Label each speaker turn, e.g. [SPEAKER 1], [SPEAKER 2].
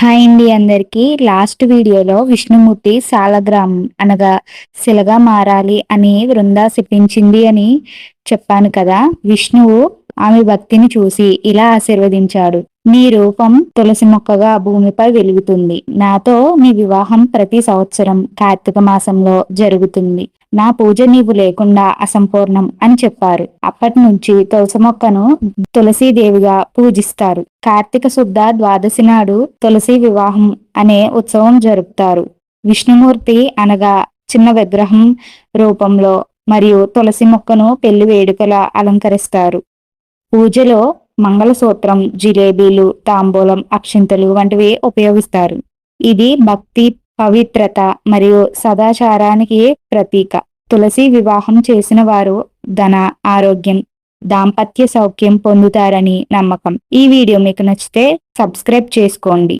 [SPEAKER 1] Hi అండి అందరికీ. Last వీడియోలో విష్ణుమూర్తి సాలగ్రామం అనగా శిలగా మారాలి అని వృంద శపించింది అని చెప్పాను కదా. విష్ణువు ఆమె భక్తిని చూసి ఇలా ఆశీర్వదించాడు. నీ రూపం తులసి మొక్కగా భూమిపై వెలుగుతుంది. నాతో నీ వివాహం ప్రతి సంవత్సరం కార్తీక మాసంలో జరుగుతుంది. నా పూజ నీవు లేకుండా అసంపూర్ణం అని చెప్పారు. అప్పటి నుంచి తులసి మొక్కను తులసీదేవిగా పూజిస్తారు. కార్తీక శుద్ధ ద్వాదశి నాడు తులసి వివాహం అనే ఉత్సవం జరుపుతారు. విష్ణుమూర్తి అనగా చిన్న విగ్రహం రూపంలో మరియు తులసి మొక్కను పెళ్లి వేడుకల అలంకరిస్తారు. పూజలో మంగళసూత్రం, జిలేబీలు, తాంబూలం, అక్షింతలు వంటివి ఉపయోగిస్తారు. ఇది భక్తి, పవిత్రత మరియు సదాచారానికి ప్రతీక. తులసి వివాహం చేసిన వారు ధన, ఆరోగ్యం, దాంపత్య సౌఖ్యం పొందుతారని నమ్మకం. ఈ వీడియో మీకు నచ్చితే సబ్స్క్రైబ్ చేసుకోండి.